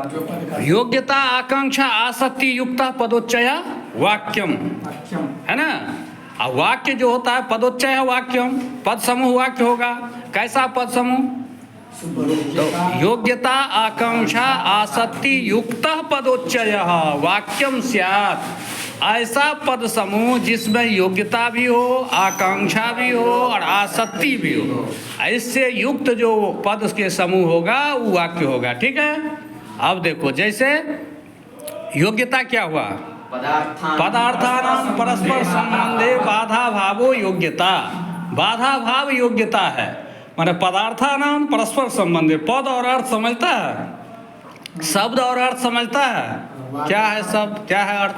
योग्यता आकांक्षा आसक्ति युक्त पदोच्चय वाक्यम, है ना। अब वाक्य जो होता है पदोच्चय वाक्यम, पद समूह वाक्य होगा। कैसा पद समूह? तो योग्यता आकांक्षा आसक्ति युक्त पदोच्चय वाक्यम स्यात्। ऐसा पद समूह जिसमें योग्यता भी हो, आकांक्षा भी हो और आसक्ति भी हो, ऐसे युक्त जो पद के समूह होगा वो वाक्य होगा। ठीक है। अब देखो, जैसे योग्यता क्या हुआ? पदार्थानां परस्पर संबंधे बाधा भावो योग्यता। बाधा भाव योग्यता है, माने पदार्थानां परस्पर संबंधे। पद और अर्थ समझता है, शब्द और अर्थ समझता है। क्या है शब्द, क्या है अर्थ?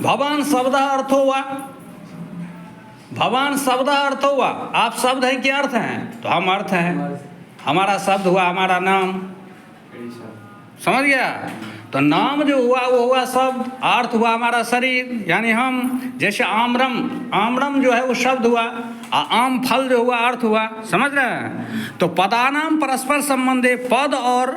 भवान शब्द अर्थ हुआ, भवान शब्द अर्थ हुआ। आप शब्द हैं कि अर्थ हैं? तो हम अर्थ हैं। हमारा शब्द हुआ हमारा नाम, समझ गया? तो नाम जो हुआ वो हुआ शब्द, अर्थ हुआ हमारा शरीर यानी हम। जैसे आम्रम, आम्रम जो है वो शब्द हुआ, आम फल जो हुआ अर्थ हुआ। समझ रहे हैं? तो पदानाम परस्पर संबंधे, पद और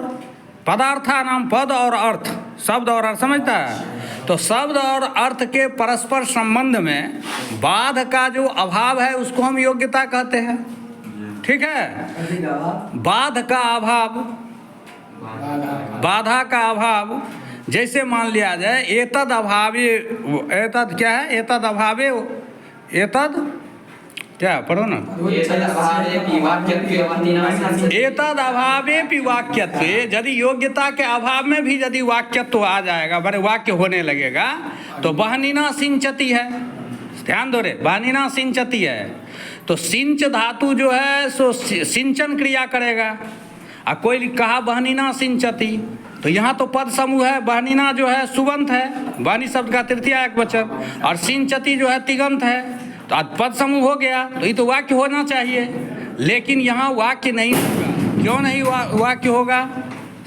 पदार्थानाम, पद और अर्थ, शब्द और अर्थ, समझता है? तो शब्द और अर्थ के परस्पर संबंध में बाध का जो अभाव है उसको हम योग्यता कहते हैं। ठीक है। बाध का अभाव, बाधा का अभाव। जैसे मान लिया जाए एतद अभावे, एतद क्या है? एतद अभावे, एतद क्या पढ़ो ना, एतद अभावे वाक्यत्वे। यदि योग्यता के अभाव में भी यदि वाक्यत्व आ जाएगा, बड़े वाक्य होने लगेगा, तो बहनीना सिंचती है। ध्यान दो रे, बहनीना सिंचती है। तो सिंच धातु जो है सो सिंचन क्रिया करेगा। और कोई कहा बहनीना सिंचती, तो यहाँ तो पद समूह है। बहनीना जो है सुबंत है, बहनी शब्द का तृतीया एक वचन, और सिंचती जो है तिगंत है। तो आज पद समूह हो गया, तो ये तो वाक्य होना चाहिए। लेकिन यहाँ वाक्य नहीं होगा। क्यों नहीं वाक्य होगा?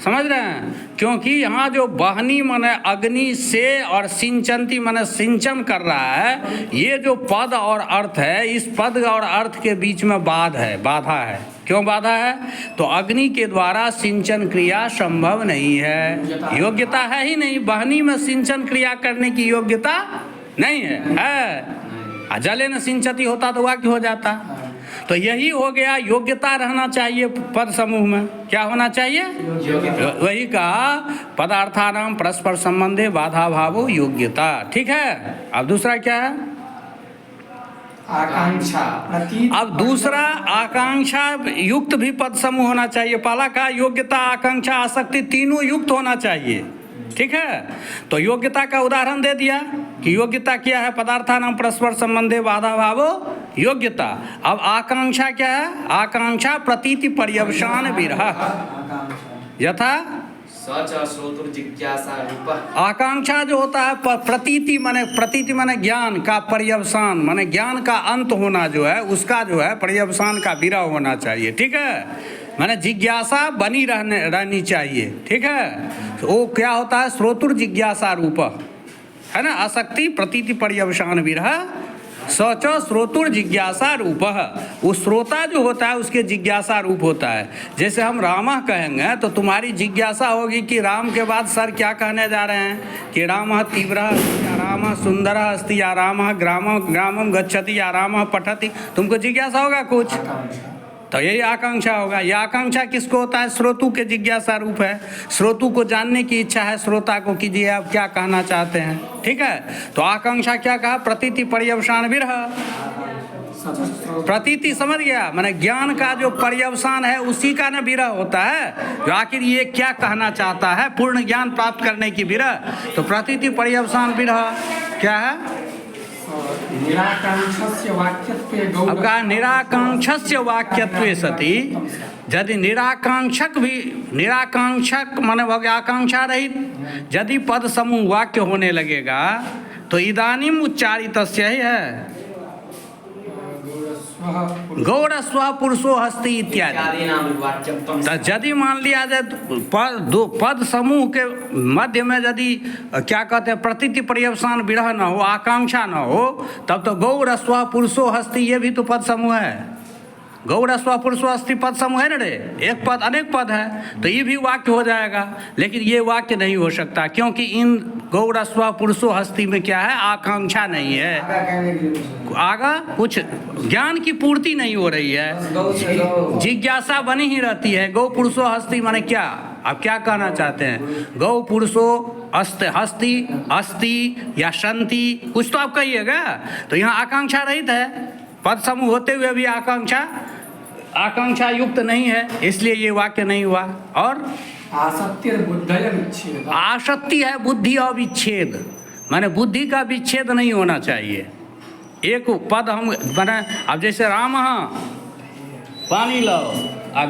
समझ रहे हैं? क्योंकि यहाँ जो बहनी माने अग्नि से और सिंचंती माने सिंचन कर रहा है, ये जो पद और अर्थ है, इस पद और अर्थ के बीच में बाध है, बाधा है। क्यों बाधा है? तो अग्नि के द्वारा सिंचन क्रिया संभव नहीं है, योग्यता है ही नहीं। बहनी में सिंचन क्रिया करने की योग्यता नहीं है। जले न सिंचती होता तो वाक्य हो जाता। तो यही हो गया, योग्यता रहना चाहिए पद समूह में। क्या होना चाहिए? वही कहा पदार्थानां परस्पर संबंधे बाधा भावो योग्यता। ठीक है। अब दूसरा क्या है? आकांक्षा। अब दूसरा आकांक्षा युक्त भी पद समूह होना चाहिए। पहला का योग्यता आकांक्षा आसक्ति तीनों युक्त होना चाहिए। ठीक है। तो योग्यता का उदाहरण दे दिया कि योग्यता क्या है? पदार्थानां परस्पर संबंधे बाधा भावो योग्यता। अब आकांक्षा क्या है? आकांक्षा प्रतीति पर्यवसान विरह यथा आकांक्षा जो होता है प्रतीति माने ज्ञान का पर्यवसान, माने ज्ञान का अंत होना जो है, उसका जो है पर्यवसान का विरह होना चाहिए। ठीक है। माने जिज्ञासा बनी रहनी चाहिए। ठीक है। तो वो क्या होता है? श्रोतुर जिज्ञासा रूप, है ना। आसक्ति प्रतीति पर्यवसान विरह सच श्रोतुर जिज्ञासा रूप। वो श्रोता जो होता है उसके जिज्ञासा रूप होता है। जैसे हम रामः कहेंगे तो तुम्हारी जिज्ञासा होगी कि राम के बाद सर क्या कहने जा रहे हैं, कि रामः तीव्रः अस्ति या रामः सुंदरः अस्ति या रामः ग्रामं गच्छति या रामः पठति। तुमको जिज्ञासा होगा कुछ, तो यही आकांक्षा होगा। यह आकांक्षा किसको होता है? श्रोतु के जिज्ञासा रूप है। श्रोतु को जानने की इच्छा है श्रोता को, कीजिए आप क्या कहना चाहते हैं। ठीक है। तो आकांक्षा क्या कहा? प्रतीति पर्यवसान विरह। प्रतीति समझ गया, माने ज्ञान का जो पर्यवसान है उसी का न विरह होता है, जो आखिर ये क्या कहना चाहता है, पूर्ण ज्ञान प्राप्त करने की विरह। तो प्रतीति पर्यवसान विरह क्या है? अब कहा निराकांक्षस्य वाक्यत्वे सति, यदि निराकांक्षक माने हो गया आकांक्षा रहित, यदि पद समूह वाक्य होने लगेगा तो इदानीम उच्चारितस्य ही है गौरस्व पुरुषो हस्ति इत्यादि। यदि मान लिया जाए पद समूह के मध्य में यदि क्या कहते हैं प्रतीति पर्यवसान विरह न हो, आकांक्षा न हो, तब तो गौरस्व पुरुषो हस्ति ये भी तो पद समूह है। गौरस्व पुरुषो अस्ति पद समूह है ना रे, एक पद अनेक पद है, तो ये भी वाक्य हो जाएगा। लेकिन ये वाक्य नहीं हो सकता, क्योंकि इन गौरस्व पुरुषो हस्ति में क्या है, आकांक्षा नहीं है, आगा कुछ ज्ञान की पूर्ति नहीं हो रही है, जिज्ञासा बनी ही रहती है। गौ पुरुषो हस्ति माने क्या, आप क्या कहना चाहते हैं? गौ पुरुषो हस्ति अस्ति या शंति, कुछ तो आप कहिएगा। तो यहाँ आकांक्षा रहित है, पद समूह होते हुए भी आकांक्षा युक्त नहीं है, इसलिए ये वाक्य नहीं हुआ। और आसक्ति बुद्धय विच्छेद, आसक्ति है बुद्धि और विच्छेद, माने बुद्धि का विच्छेद नहीं होना चाहिए। एक पद हम बना, अब जैसे राम पानी लो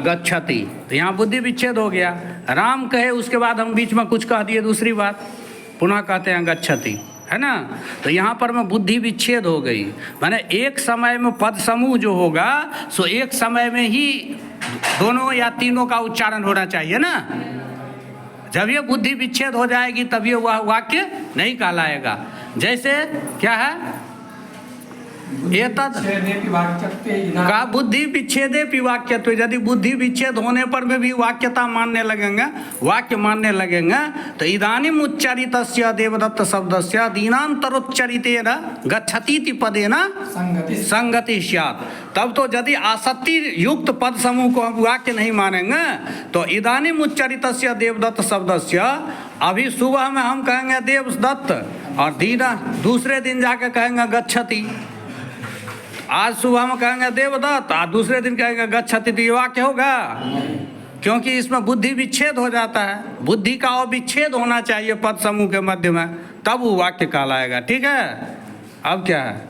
गच्छति, तो यहाँ बुद्धि विच्छेद हो गया। राम कहे, उसके बाद हम बीच में कुछ कह दिए दूसरी बात, पुनः कहते हैं गच्छति, है ना। तो यहाँ पर में बुद्धि विच्छेद हो गई, माने एक समय में पद समूह जो होगा सो एक समय में ही दोनों या तीनों का उच्चारण होना चाहिए ना। जब ये बुद्धि विच्छेद हो जाएगी तब ये वह वाक्य नहीं कहलाएगा। जैसे क्या है, का बुद्धि विच्छेदे भी वाक्यत्व, यदि बुद्धि विच्छेद होने पर भी वाक्यता मानने लगेंगे, वाक्य मानने लगेंगे, तो इदानीम उच्चारितस्य देवदत्त शब्दस्य दीनांतरोच्चरितेन गच्छतीति पदेन संगति स्यात्। तब तो यदि आसक्ति युक्त पद समूह को हम वाक्य नहीं मानेंगे तो इदानीम उच्चारितस्य देवदत्त शब्दस्य, अभी सुबह में हम कहेंगे देवदत्त और दीना, दूसरे दिन जाके कहेंगे गच्छति। आज सुबह में कहेंगे देवदत्त और दूसरे दिन कहेंगे गच्छति, तो ये वाक्य होगा? क्योंकि इसमें बुद्धि विच्छेद हो जाता है। बुद्धि का अविच्छेद होना चाहिए पद समूह के मध्य में, तब वो वाक्य कहलाएगा। ठीक है, अब क्या है?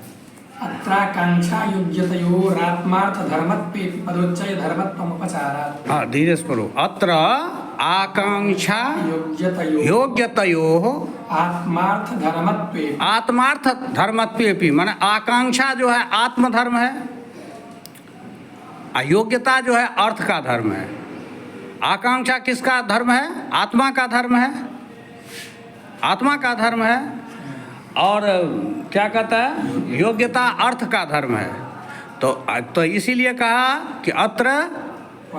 अत्राकांक्षा योग्यतयोरात्मार्थ धर्मत्वे पदोच्चय धर्मत्वमुपचारात्। हाँ, धीरे से पढ़ो। अत्र आकांक्षा योग्यतयोः आत्मार्थ धर्मत्वे, आत्मार्थ धर्मत्वेपि, माने आकांक्षा जो है आत्मधर्म है, अयोग्यता जो है अर्थ का धर्म है। आकांक्षा किसका धर्म है? आत्मा का धर्म है, आत्मा का धर्म है। और क्या कहता है? योग्यता अर्थ का धर्म है। तो इसीलिए कहा कि अत्र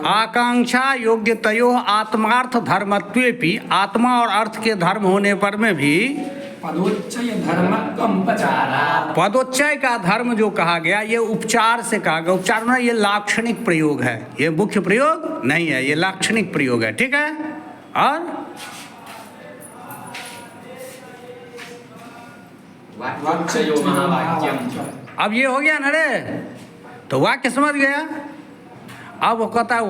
आकांक्षा योग्यतयो आत्मार्थ धर्मत्वेपि, आत्मा और अर्थ के धर्म होने पर में भी पदोच्चय धर्मत्वमुपचारात्, पदोच्चय का धर्म जो कहा गया ये उपचार से कहा गया। उपचार में ये लाक्षणिक प्रयोग है, ये मुख्य प्रयोग नहीं है, ये लाक्षणिक प्रयोग है। ठीक है, और अब ये हो गया ना रे, तो वाक्य समझ गया। अब वो कहता है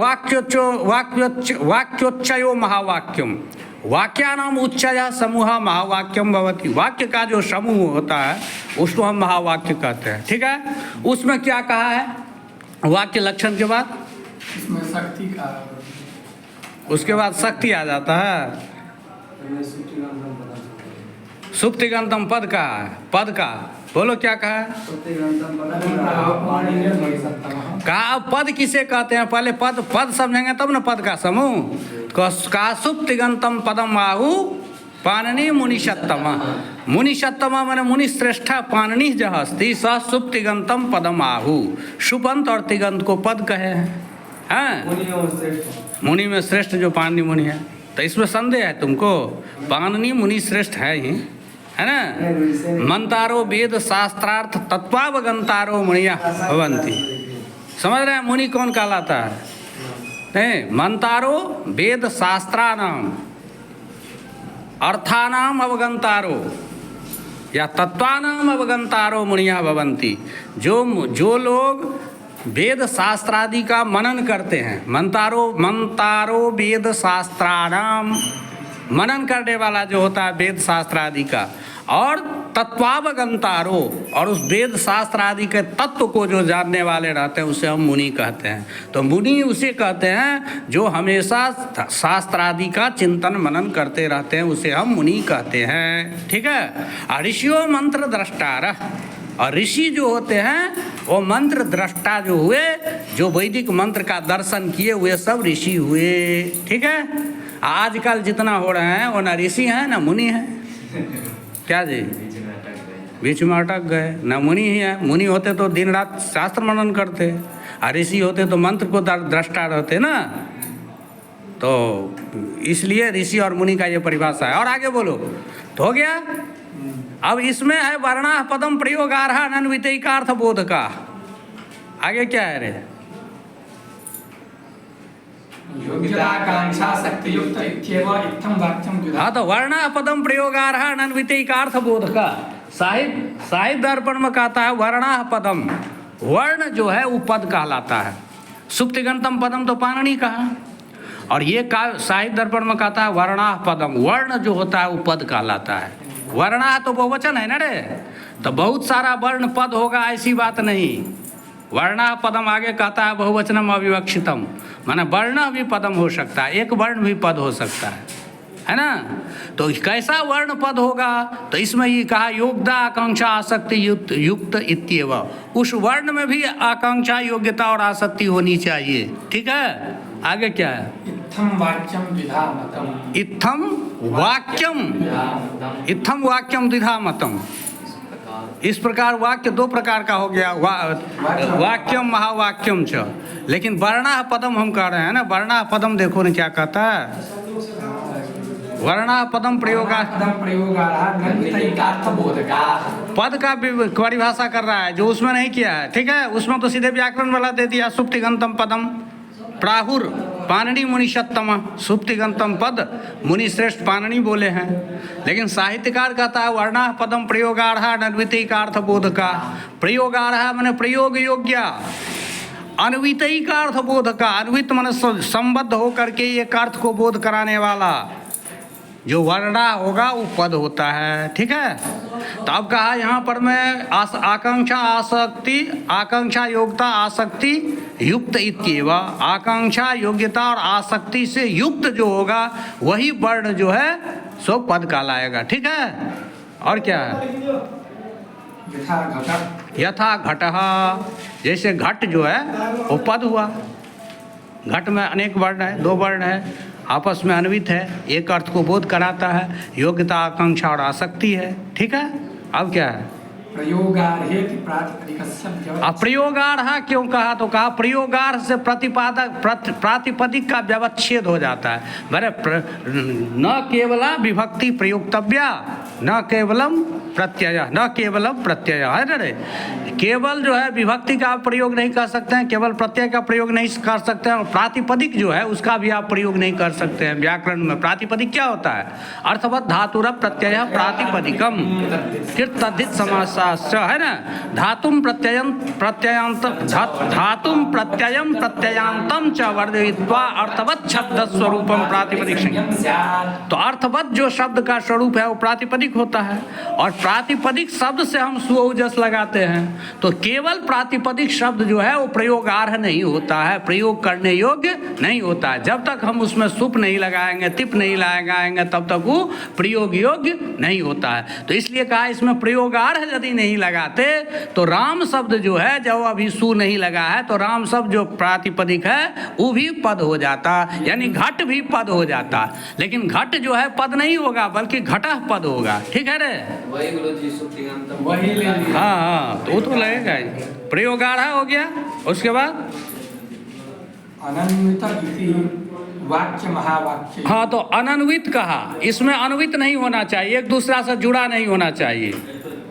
वाक्योच्चयो महावाक्यम, वाक्यानाम उच्चय समूह महावाक्यम भवति। वाक्य का जो समूह होता है उसको हम महावाक्य कहते हैं। ठीक है, उसमें क्या कहा है? वाक्य लक्षण के बाद इसमें शक्ति का, उसके बाद शक्ति आ जाता है। सुप्तिगंतम पद का है, पद का बोलो क्या कहा है? कहा पद किसे कहते हैं? पहले पद समझेंगे तब ना पद का समूह। का सुप्तिगंतम पदम आहु पाणिनि मुनिषत्तमा, मुनिषत्तमा माने मुनि श्रेष्ठ पाणिनि जह अस्ति स सुप्तिगंतम पदम आहु। सुपंत और तिगंत को पद कहे हैं, मुनि में श्रेष्ठ जो पाणिनि मुनि है। तो इसमें संदेह है तुमको? पाणिनि मुनि श्रेष्ठ है ही, है ना। मंतारो वेद शास्त्रार्थ तत्वावगंतारो मुनिया भवंती। समझ रहे हैं मुनि कौन कहलाता है? नहीं, मंतारो वेद शास्त्रानाम अर्थानाम अवगंतारो या तत्वानाम अवगंतारो मुनिया भवंती। जो लोग वेद शास्त्रादि का मनन करते हैं, मंतारो वेद शास्त्रानाम, मनन करने वाला जो होता है वेद शास्त्र आदि का, और तत्वावगंतारो, और उस वेद शास्त्र आदि के तत्व को जो जानने वाले रहते हैं उसे हम मुनि कहते हैं। तो मुनि उसे कहते हैं जो हमेशा शास्त्र आदि का चिंतन मनन करते रहते हैं, उसे हम मुनि कहते हैं। ठीक है। ऋषियों मंत्र द्रष्टार, और ऋषि जो होते हैं वो मंत्र दृष्टा जो हुए, जो वैदिक मंत्र का दर्शन किए हुए सब ऋषि हुए। ठीक है। आजकल जितना हो रहे हैं वो ना ऋषि हैं ना मुनि हैं। क्या जी? बीच में अटक गए, ना मुनि ही है। मुनि होते तो दिन रात शास्त्र मनन करते, और ऋषि होते तो मंत्र को दृष्टा रहते ना, तो इसलिए ऋषि और मुनि का ये परिभाषा है। और आगे बोलो, तो हो गया। अब इसमें है वर्णा पदम प्रयोगार्ह अनन्वितैकार्थ बोध का। आगे क्या है रे? योग्यताकांक्षा शक्ति युक्त इत्येव इत्थं वाक्यं द्विधा। हाँ, तो वर्णा पदम प्रयोगार्ह अनन्वितैकार्थ बोध का साहित्य दर्पण में कहता है वर्णा पदम, वर्ण जो है वो पद कहलाता है। सुप्तिगंतम पदम तो पाणिनि कहा, और ये का साहित्य दर्पण में कहता है वर्णा पदम, वर्ण जो होता है वो पद कहलाता है। वर्णा तो बहुवचन है ना रे, तो बहुत सारा वर्ण पद होगा ऐसी बात नहीं। वर्णा पदम आगे कहता है बहुवचनम अविवक्षितम, माने वर्ण भी पदम हो सकता है, एक वर्ण भी पद हो सकता है ना। तो कैसा वर्ण पद होगा? तो इसमें ये कहा योग्यता आकांक्षा आसक्ति युक्त इत्येव, उस वर्ण में भी आकांक्षा योग्यता और आसक्ति होनी चाहिए। ठीक है, आगे क्या है? इत्थं वाक्यं द्विधा मतम्। इत्थम वाक्यम द्विधा मतम। इस प्रकार वाक्य दो प्रकार का हो गया, वाक्यम महावाक्यम च। लेकिन वर्णा पदम हम कह रहे हैं ना, वर्णा पदम देखो ने क्या कहता है, वर्णा पदम पद का परिभाषा कर रहा है, जो उसमें नहीं किया है। ठीक है, उसमें तो सीधे व्याकरण वाला दे दिया, सुप्तिगंतम पदम प्राहुर पाणिनि मुनिषत्तम, सुप्तिगंतम पद मुनि श्रेष्ठ पाणिनि बोले हैं। लेकिन साहित्यकार कहता है वर्णा पदम प्रयोगार्ह अनन्वितैकार्थ बोध का। प्रयोगार्ह माने प्रयोग योग्य, अनन्वितैकार्थ बोध का, अन्वित माने संबद्ध होकर के एक अर्थ को बोध कराने वाला। जो वर्णा होगा वो पद होता है। ठीक है, तो अब कहा यहाँ पर मैं आकांक्षा आसक्ति, आकांक्षा योग्यता आसक्ति युक्त इत्येव, आकांक्षा योग्यता और आसक्ति से युक्त जो होगा वही वर्ण जो है सो पद कहलाएगा। ठीक है, और क्या है? यथा घटः, जैसे घट जो है वो पद हुआ। घट में अनेक वर्ण है, दो वर्ण है, आपस में अन्वित है, एक अर्थ को बोध कराता है, योग्यता आकांक्षा और आसक्ति है। ठीक है, अब क्या है? प्रयोगार्ह क्यों कहा? तो कहा प्रयोगार्ह से प्रातिपदिक का व्यवच्छेद हो जाता है। मेरे न केवला विभक्ति प्रयोक्तव्या, न केवलम प्रत्यय, न केवलम प्रत्यय है ना रे। केवल जो है विभक्ति का आप प्रयोग नहीं कर सकते हैं, केवल प्रत्यय का प्रयोग नहीं कर सकते हैं, और प्रातिपदिक जो है उसका भी आप प्रयोग नहीं कर सकते हैं। व्याकरण में प्रातिपदिक क्या होता है? अर्थवत धातुरव प्रत्यय प्रातिपदिकम कृतधित समासाश्च, है ना। धातुम प्रत्ययम प्रत्ययांत, धातुम प्रत्ययम प्रत्ययांतम च वर्धयित्वा अर्थवत शब्द स्वरूपम प्रातिपदिक संज्ञा। तो अर्थवत जो शब्द का स्वरूप है वो प्रातिपदिक होता है, और प्रातिपदिक शब्द से हम सुओजस लगाते हैं। तो केवल प्रातिपदिक शब्द जो है वो प्रयोगार्ह नहीं होता है, प्रयोग करने योग्य नहीं होता है। जब तक हम उसमें सुप नहीं लगाएंगे, तिप नहीं लगाएंगे, तब तक वो प्रयोग योग्य नहीं होता है। तो इसलिए कहा इसमें प्रयोगार्ह यदि नहीं लगाते तो राम शब्द जो है, जब अभी सु नहीं लगा है तो राम शब्द जो प्रातिपदिक है वो भी पद हो जाता, यानी घट भी पद हो जाता। लेकिन घट जो है पद नहीं होगा, बल्कि घटः पद होगा। ठीक है रे, वही हाँ, तो वो तो लगेगा ही। प्रयोगार्ह हो गया, उसके बाद अनन्वित वाक्य महावाक्य। हाँ, तो अनन्वित कहा, इसमें अन्वित नहीं होना चाहिए, एक दूसरा से जुड़ा नहीं होना चाहिए।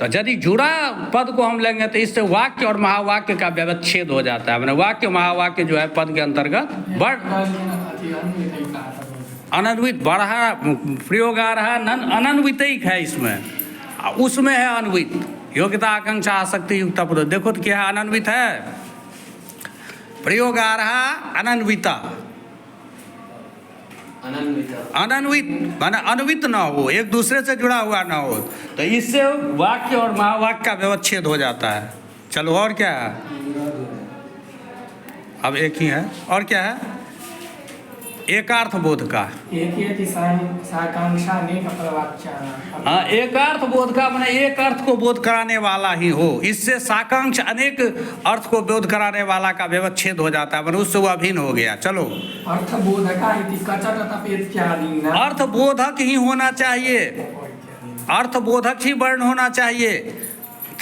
तो यदि जुड़ा पद को हम लेंगे तो इससे वाक्य और महावाक्य का व्यवच्छेद हो जाता है। मैंने वाक्य महावाक्य जो है पद के अंतर्गत अनन्वित बढ़ा, प्रयोगार्ह अनन्वितैक है, इसमें उसमें है अन्वित, योग्यता आकांक्षा आसक्ति युक्त पद। देखो तो क्या है, अनन्वित है, प्रयोगार्ह अनन्विता, अनन्वित माने अन्वित ना हो, एक दूसरे से जुड़ा हुआ ना हो, तो इससे वाक्य और महावाक्य का व्यवच्छेद हो जाता है। चलो, और क्या है? अब एक ही है, और क्या है? एकार्थ बोध का। हाँ, एकार्थ बोध का माने एक अर्थ को बोध कराने वाला ही हो, इससे साकांक्ष अनेक अर्थ को बोध कराने वाला का व्यवच्छेद हो जाता है, माने उससे वो अभिन्न हो गया। चलो, अर्थबोधक ही होना चाहिए, अर्थबोधक ही वर्ण होना चाहिए,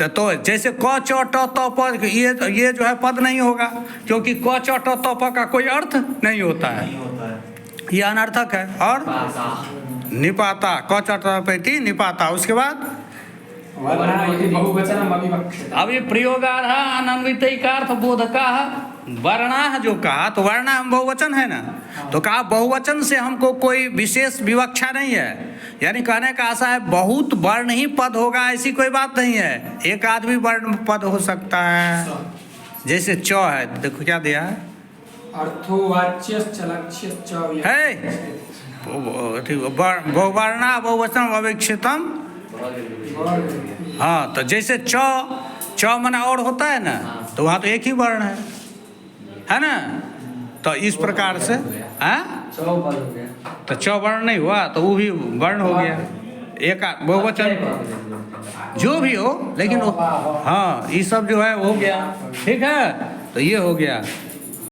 तो जैसे क च ट त प ये जो है पद नहीं होगा, क्योंकि क च ट त प का कोई अर्थ नहीं होता है, ये अनर्थक है। और निपाता, क च ट प इति निपाता। उसके बाद वर्णा इति बहुवचनम अविवक्षित। अभी प्रयोगार्ह अनन्वितैकार्थ बोधकाः वर्णाः जो कहा, तो वर्णा हम बहुवचन है ना, तो कहा बहुवचन से हमको कोई विशेष विवक्षा नहीं है, यानी कहने का आशा है बहुत वर्ण ही पद होगा ऐसी कोई बात नहीं है, एक आदमी वर्ण पद हो सकता है। जैसे च है, देखो क्या दिया है, अर्थोवाच्यश्च लक्ष्यश्च है बहुवर्णा बहुवचन अविवक्षितम। हाँ, तो जैसे च मना और होता है ना, तो वहाँ तो एक ही वर्ण है ना, तो इस प्रकार से हाँ, तो च वर्ण नहीं हुआ तो वो भी वर्ण हो गया, एक बहुवचन जो भी हो, लेकिन हाँ ये सब जो है हो गया, ठीक है, तो ये हो गया।